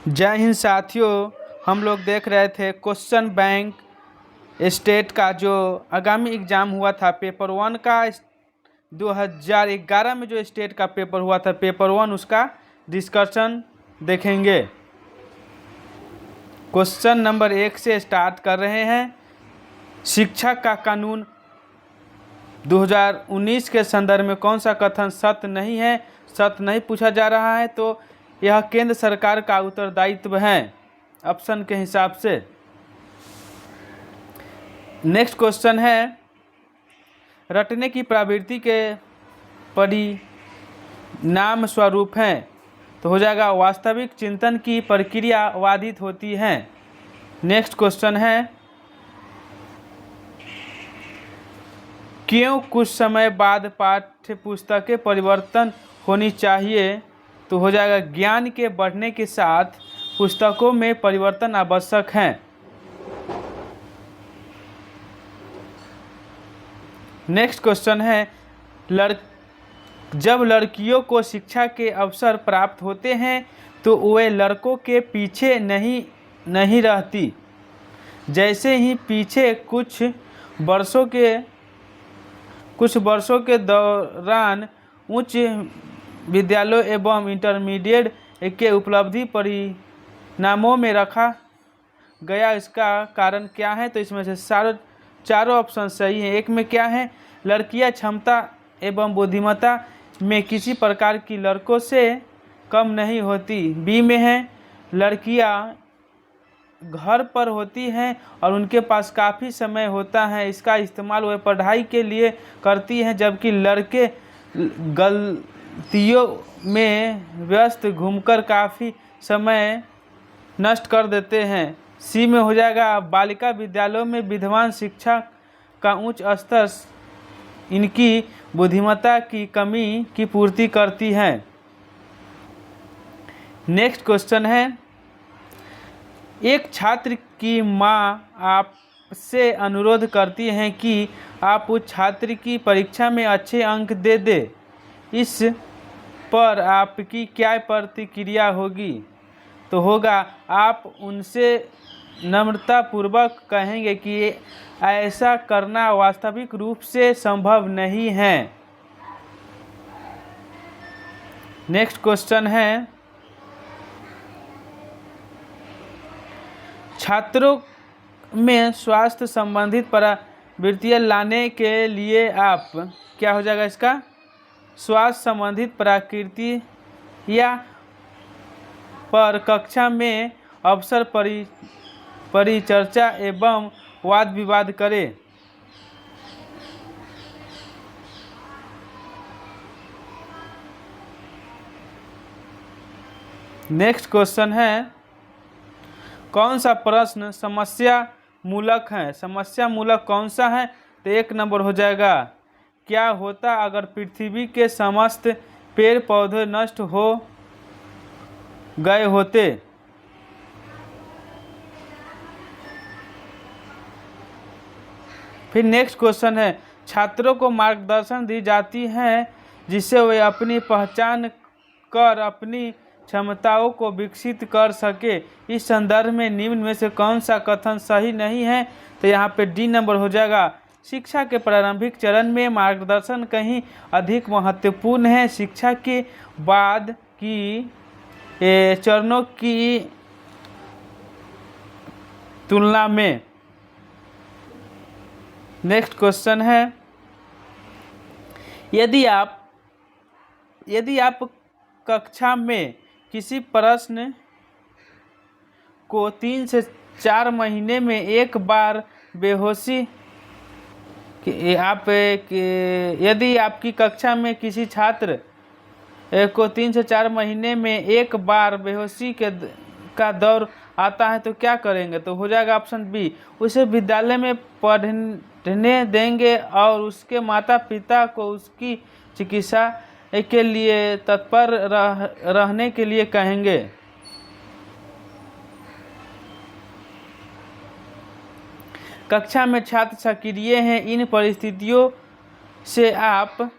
जय हिंद साथियों, हम लोग देख रहे थे क्वेश्चन बैंक स्टेट का जो आगामी एग्ज़ाम हुआ था पेपर 1 का 2011 में जो स्टेट का पेपर हुआ था पेपर 1, उसका डिस्कशन देखेंगे। क्वेश्चन नंबर 1 से स्टार्ट कर रहे हैं। शिक्षा का कानून 2019 के संदर्भ में कौन सा कथन सत्य नहीं है, सत्य नहीं पूछा जा रहा है, तो यह केंद्र सरकार का उत्तरदायित्व है ऑप्शन के हिसाब से। नेक्स्ट क्वेश्चन है, रटने की प्रवृत्ति के परिणाम स्वरूप हैं, तो हो जाएगा वास्तविक चिंतन की प्रक्रिया बाधित होती है। नेक्स्ट क्वेश्चन है, क्यों कुछ समय बाद पाठ्य पुस्तकें परिवर्तन होनी चाहिए, तो हो जाएगा ज्ञान के बढ़ने के साथ पुस्तकों में परिवर्तन आवश्यक है। नेक्स्ट क्वेश्चन है, जब लड़कियों को शिक्षा के अवसर प्राप्त होते हैं तो वे लड़कों के पीछे नहीं रहती। जैसे ही पीछे कुछ वर्षों के दौरान उच्च विद्यालयों एवं इंटरमीडिएट के उपलब्धि परिणामों में रखा गया, इसका कारण क्या है, तो इसमें से चारों ऑप्शन सही हैं। एक में क्या है, लड़कियां क्षमता एवं बुद्धिमत्ता में किसी प्रकार की लड़कों से कम नहीं होती। बी में है, लड़कियां घर पर होती हैं और उनके पास काफ़ी समय होता है, इसका इस्तेमाल वह पढ़ाई के लिए करती हैं, जबकि लड़के गलतियों में व्यस्त घूमकर काफ़ी समय नष्ट कर देते हैं। सी में हो जाएगा, बालिका विद्यालयों में विद्वान शिक्षा का उच्च स्तर इनकी बुद्धिमत्ता की कमी की पूर्ति करती है। नेक्स्ट क्वेश्चन है, एक छात्र की माँ आपसे अनुरोध करती हैं कि आप उस छात्र की परीक्षा में अच्छे अंक दे दे, इस पर आपकी क्या प्रतिक्रिया होगी, तो होगा आप उनसे नम्रतापूर्वक कहेंगे कि ऐसा करना वास्तविक रूप से संभव नहीं है। नेक्स्ट क्वेश्चन है, छात्रों में स्वास्थ्य संबंधित प्रवृत्तियाँ लाने के लिए आप क्या हो जाएगा, इसका स्वास्थ्य संबंधित प्रकृतियाँ पर कक्षा में अवसर परिचर्चा एवं वाद विवाद करें। नेक्स्ट क्वेश्चन है, कौन सा प्रश्न समस्या मूलक है, समस्या मूलक कौन सा है, तो 1 नंबर हो जाएगा, क्या होता अगर पृथ्वी के समस्त पेड़ पौधे नष्ट हो गए होते। फिर नेक्स्ट क्वेश्चन है, छात्रों को मार्गदर्शन दी जाती है जिससे वे अपनी पहचान कर अपनी क्षमताओं को विकसित कर सके, इस संदर्भ में निम्न में से कौन सा कथन सही नहीं है, तो यहाँ पे डी नंबर हो जाएगा, शिक्षा के प्रारंभिक चरण में मार्गदर्शन कहीं अधिक महत्वपूर्ण है शिक्षा के बाद की चरणों की तुलना में। नेक्स्ट क्वेश्चन है, यदि आप कक्षा में किसी प्रश्न को 3 से 4 महीने में एक बार बेहोशी यदि आपकी कक्षा में किसी छात्र को 3 से 4 महीने में एक बार बेहोशी का दौर आता है तो क्या करेंगे, तो हो जाएगा ऑप्शन बी, उसे विद्यालय में पढ़ने देंगे और उसके माता पिता को उसकी चिकित्सा के लिए तत्पर रहने के लिए कहेंगे। कक्षा में छात्र सक्रिय हैं, इन परिस्थितियों से आप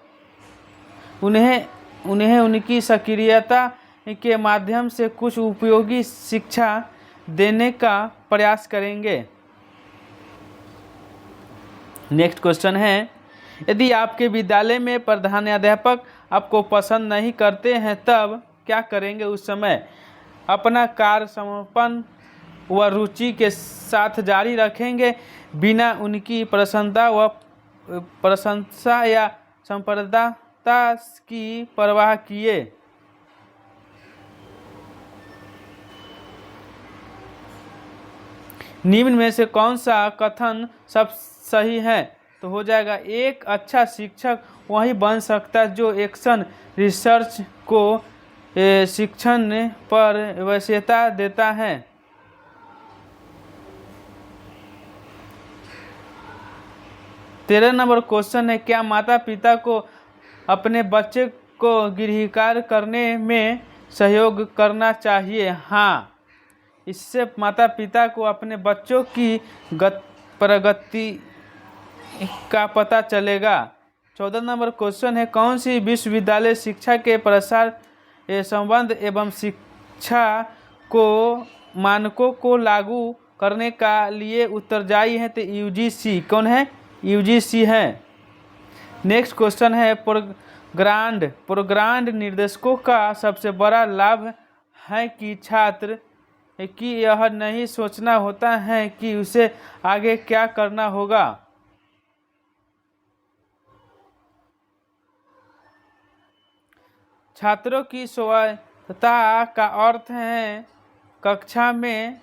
उन्हें उनकी सक्रियता के माध्यम से कुछ उपयोगी शिक्षा देने का प्रयास करेंगे। नेक्स्ट क्वेश्चन है, यदि आपके विद्यालय में प्रधानाध्यापक आपको पसंद नहीं करते हैं तब क्या करेंगे? उस समय अपना कार्य समर्पण व रुचि के साथ जारी रखेंगे बिना उनकी प्रशंसा या संप्रदायता की परवाह किए। निम्न में से कौन सा कथन सब सही है? तो हो जाएगा, एक अच्छा शिक्षक वही बन सकता है जो एक्शन रिसर्च को शिक्षण पर वैश्यता देता है। तेरह नंबर क्वेश्चन है, क्या माता पिता को अपने बच्चे को गृह कार्य करने में सहयोग करना चाहिए? हाँ, इससे माता पिता को अपने बच्चों की प्रगति का पता चलेगा। 14 नंबर क्वेश्चन है, कौन सी विश्वविद्यालय शिक्षा के प्रसार संबंध एवं शिक्षा को मानकों को लागू करने का लिए उत्तरदायी है? तो यूजीसी। कौन है? यूजीसी है। नेक्स्ट क्वेश्चन है, प्रोग्राम निर्देशकों का सबसे बड़ा लाभ है कि छात्र कि यह नहीं सोचना होता है कि उसे आगे क्या करना होगा। छात्रों की स्वायत्तता का अर्थ है कक्षा में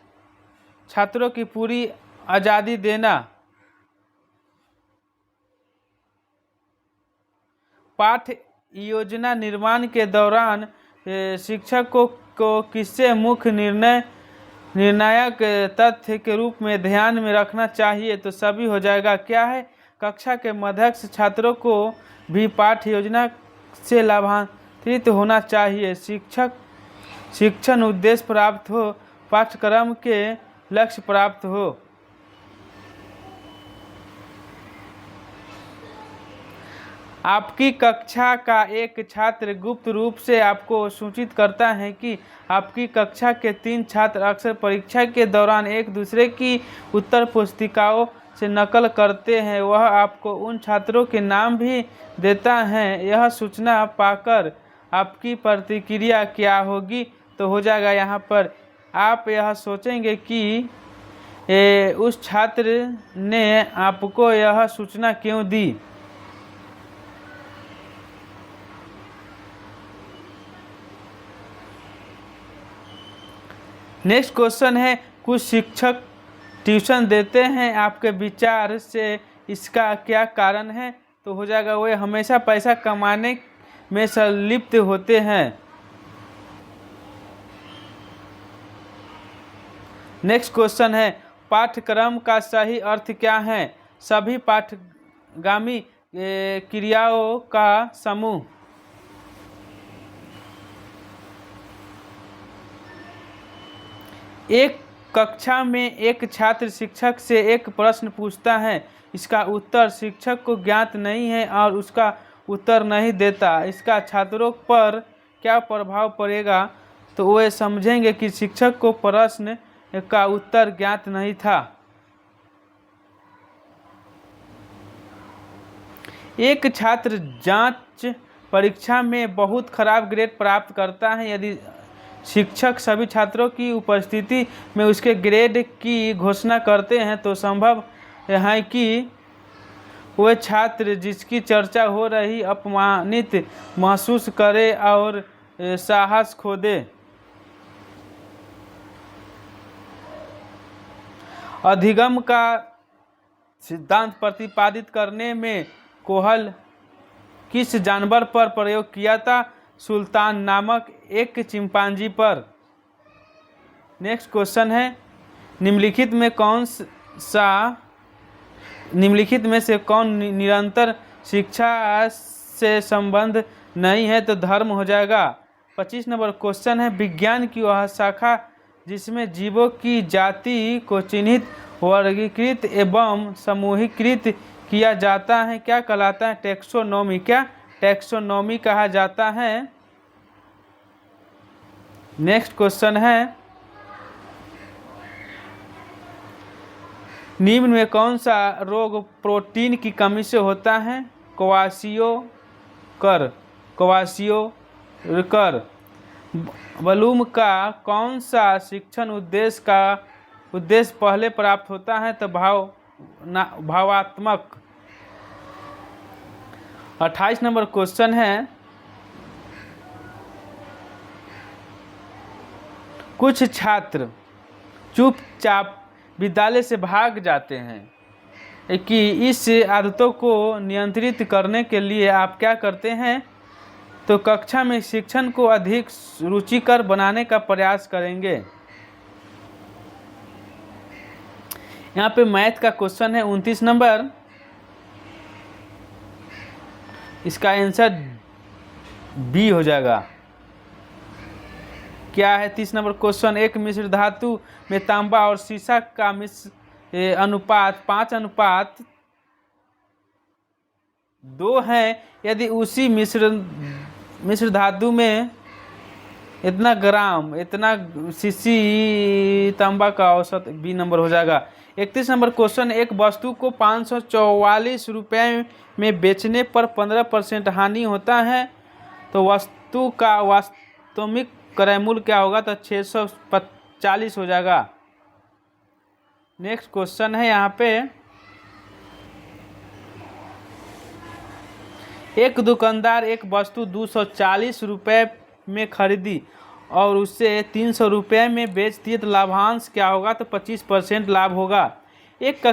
छात्रों की पूरी आज़ादी देना। पाठ योजना निर्माण के दौरान शिक्षक को किससे मुख्य निर्णायक तथ्य के रूप में ध्यान में रखना चाहिए? तो सभी हो जाएगा। क्या है? कक्षा के मध्यस्थ छात्रों को भी पाठ योजना से लाभान्वित होना चाहिए। शिक्षण उद्देश्य प्राप्त हो, पाठ्यक्रम के लक्ष्य प्राप्त हो। आपकी कक्षा का एक छात्र गुप्त रूप से आपको सूचित करता है कि आपकी कक्षा के 3 छात्र अक्सर परीक्षा के दौरान एक दूसरे की उत्तर पुस्तिकाओं से नकल करते हैं। वह आपको उन छात्रों के नाम भी देता है। यह सूचना पाकर आपकी प्रतिक्रिया क्या होगी? तो हो जाएगा यहाँ पर, आप यह सोचेंगे कि उस छात्र ने आपको यह सूचना क्यों दी। नेक्स्ट क्वेश्चन है, कुछ शिक्षक ट्यूशन देते हैं, आपके विचार से इसका क्या कारण है? तो हो जाएगा, वे हमेशा पैसा कमाने में संलिप्त होते हैं। नेक्स्ट क्वेश्चन है, पाठ्यक्रम का सही अर्थ क्या है? सभी पाठगामी क्रियाओं का समूह। एक कक्षा में एक छात्र शिक्षक से एक प्रश्न पूछता है, इसका उत्तर शिक्षक को ज्ञात नहीं है और उसका उत्तर नहीं देता। इसका छात्रों पर क्या प्रभाव पड़ेगा? तो वे समझेंगे कि शिक्षक को प्रश्न का उत्तर ज्ञात नहीं था। एक छात्र जांच परीक्षा में बहुत खराब ग्रेड प्राप्त करता है। यदि शिक्षक सभी छात्रों की उपस्थिति में उसके ग्रेड की घोषणा करते हैं तो संभव है कि वह छात्र जिसकी चर्चा हो रही अपमानित महसूस करे और साहस खो दे। अधिगम का सिद्धांत प्रतिपादित करने में कोहल किस जानवर पर प्रयोग किया था? सुल्तान नामक एक चिंपांजी पर। नेक्स्ट क्वेश्चन है, निम्नलिखित में से कौन निरंतर शिक्षा से संबंध नहीं है? तो धर्म हो जाएगा। 25 नंबर क्वेश्चन है, विज्ञान की वह शाखा जिसमें जीवों की जाति को चिन्हित, वर्गीकृत एवं समूहीकृत किया जाता है क्या कहलाता है? टैक्सोनॉमी। क्या? टैक्सोनॉमी कहा जाता है। नेक्स्ट क्वेश्चन है, निम्न में कौन सा रोग प्रोटीन की कमी से होता है? क्वाशियोकर ब्लूम का कौन सा शिक्षण उद्देश्य पहले प्राप्त होता है? तो भावात्मक। 28 नंबर क्वेश्चन है, कुछ छात्र चुपचाप विद्यालय से भाग जाते हैं कि इस आदतों को नियंत्रित करने के लिए आप क्या करते हैं? तो कक्षा में शिक्षण को अधिक रुचिकर बनाने का प्रयास करेंगे। यहाँ पे मैथ का क्वेश्चन है 29 नंबर, इसका आंसर बी हो जाएगा। क्या है 30 नंबर क्वेश्चन, एक मिश्र धातु में तांबा और सीसा का अनुपात 5:2 है। यदि उसी मिश्र धातु में इतना सीसी तांबा का औसत बी नंबर हो जाएगा। 31 नंबर क्वेश्चन, एक वस्तु को 544 रुपये में बेचने पर 15% हानि होता है, तो वस्तु का वास्तविक क्रय मूल्य क्या होगा? तो 640 हो जाएगा। नेक्स्ट क्वेश्चन है यहाँ पे, एक दुकानदार एक वस्तु 240 रुपये में खरीदी और उसे 300 रुपये में बेच दिए, तो लाभांश क्या होगा? तो 25% लाभ होगा। एक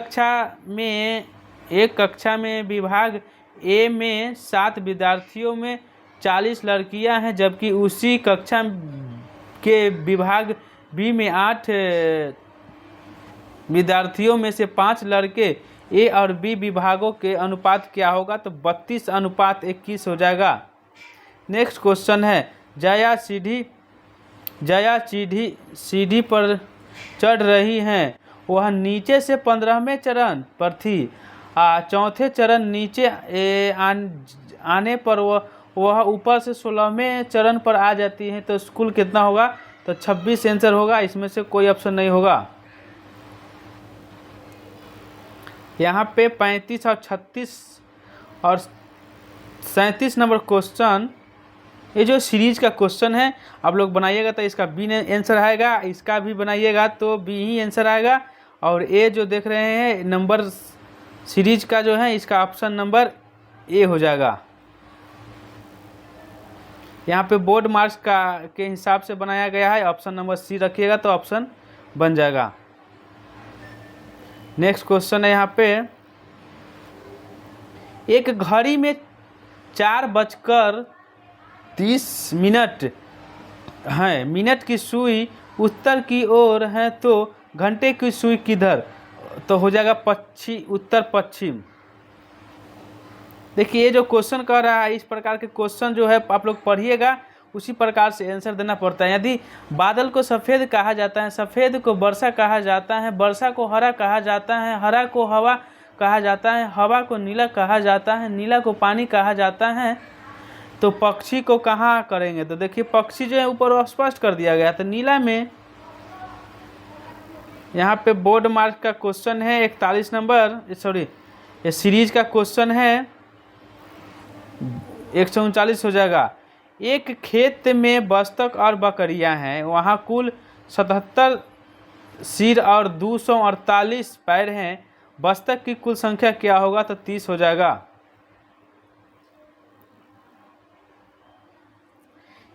कक्षा में विभाग ए में 7 विद्यार्थियों में 40 लड़कियां हैं, जबकि उसी कक्षा के विभाग बी में 8 विद्यार्थियों में से 5 लड़के। ए और बी विभागों के अनुपात क्या होगा? तो 32:21 हो जाएगा। नेक्स्ट क्वेश्चन है, जया सीढ़ी पर चढ़ रही हैं, वह नीचे से 15वें चरण पर थी। चौथे चरण नीचे आने पर वह ऊपर से 16वें चरण पर आ जाती है, तो कुल कितना होगा? तो 26 आंसर होगा, इसमें से कोई ऑप्शन नहीं होगा। यहाँ पे 35 और 36 और 37 नंबर क्वेश्चन, ये जो सीरीज का क्वेश्चन है आप लोग बनाइएगा तो इसका बी आंसर आएगा, इसका भी बनाइएगा तो बी ही आंसर आएगा, और ये जो देख रहे हैं नंबर सीरीज का जो है इसका ऑप्शन नंबर ए हो जाएगा। यहाँ पे बोर्ड मार्क्स के हिसाब से बनाया गया है, ऑप्शन नंबर सी रखिएगा तो ऑप्शन बन जाएगा। नेक्स्ट क्वेश्चन है यहाँ पे, एक घड़ी में 4:30 है, मिनट की सुई उत्तर की ओर है, तो घंटे की सुई किधर? तो हो जाएगा उत्तर पश्चिम। देखिए ये जो क्वेश्चन कर रहा है, इस प्रकार के क्वेश्चन जो है आप लोग पढ़िएगा, उसी प्रकार से आंसर देना पड़ता है। यदि बादल को सफ़ेद कहा जाता है, सफ़ेद को वर्षा कहा जाता है, वर्षा को हरा कहा जाता है, हरा को हवा कहा जाता है, हवा को नीला कहा जाता है, नीला को पानी कहा जाता है, तो पक्षी को कहाँ करेंगे? तो देखिए पक्षी जो है ऊपर स्पष्ट कर दिया गया, तो नीला में। यहाँ पे बोर्ड मार्क का क्वेश्चन है 41 नंबर, ये सीरीज का क्वेश्चन है 139 हो जाएगा। एक खेत में बत्तख और बकरियां हैं, वहाँ कुल 77 सिर और 248 पैर हैं, बत्तख की कुल संख्या क्या होगा? तो 30 हो जाएगा।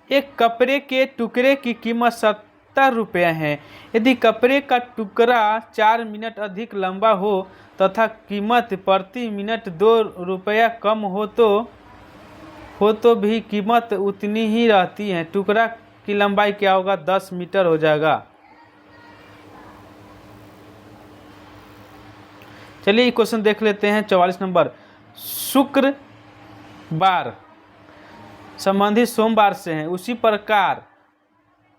एक कपड़े के टुकड़े की कीमत 70 रुपये है। यदि कपड़े का टुकड़ा 4 मिनट अधिक लंबा हो तथा कीमत प्रति मिनट 2 रुपया कम हो तो भी कीमत उतनी ही रहती है। टुकड़ा की लंबाई क्या होगा? 10 मीटर हो जाएगा। चलिए क्वेश्चन देख लेते हैं 44 नंबर, शुक्रवार संबंधित सोमवार से है, उसी प्रकार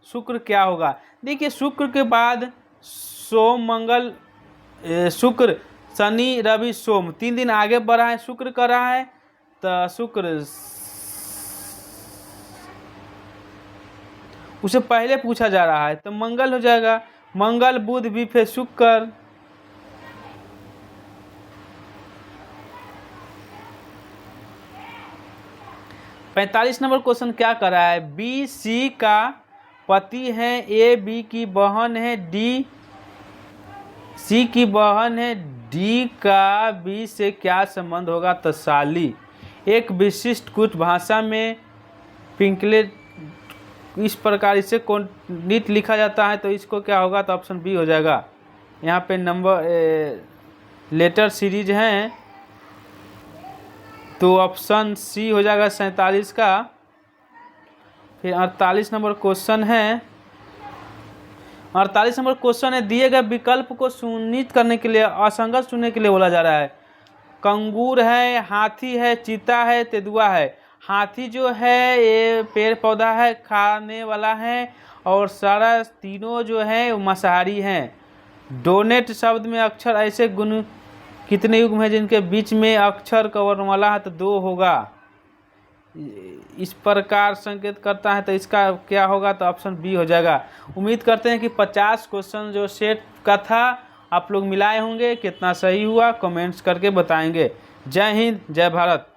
शुक्र क्या होगा? देखिए शुक्र के बाद सोम, मंगल, शुक्र, शनि, रवि, सोम 3 दिन आगे बढ़ा है, शुक्र कर रहा है, तो शुक्र उसे पहले पूछा जा रहा है, तो मंगल हो जाएगा। मंगल बुध भी फिर शुक्र। पैंतालीस नंबर क्वेश्चन क्या कर रहा है, बी सी का पति है, ए बी की बहन है, डी सी की बहन है, डी का बी से क्या संबंध होगा, तो साली। एक विशिष्ट कुछ भाषा में पिंकलेट इस प्रकार इसे कौंडित लिखा जाता है, तो इसको क्या होगा, तो ऑप्शन बी हो जाएगा। यहाँ पे नंबर लेटर सीरीज हैं, तो ऑप्शन सी हो जाएगा 47 का। फिर 48 नंबर क्वेश्चन है। 48 नंबर क्वेश्चन है, दिए गए विकल्प को सुनिश्चित करने के लिए असंगत चुनने के लिए बोला जा रहा है। कंगूर है, हाथी है, चीता है, तेंदुआ है। हाथी जो है ये पेड़ पौधा है, खाने वाला है, और सारा तीनों जो है वो मांसाहारी हैं। डोनेट शब्द में अक्षर ऐसे गुण कितने युग्म हैं जिनके बीच में अक्षर का वर्णमाला है, तो 2 होगा। इस प्रकार संकेत करता है, तो इसका क्या होगा, तो ऑप्शन बी हो जाएगा। उम्मीद करते हैं कि 50 क्वेश्चन जो सेट का था आप लोग मिलाए होंगे। कितना सही हुआ कमेंट्स करके बताएंगे। जय हिंद, जय भारत।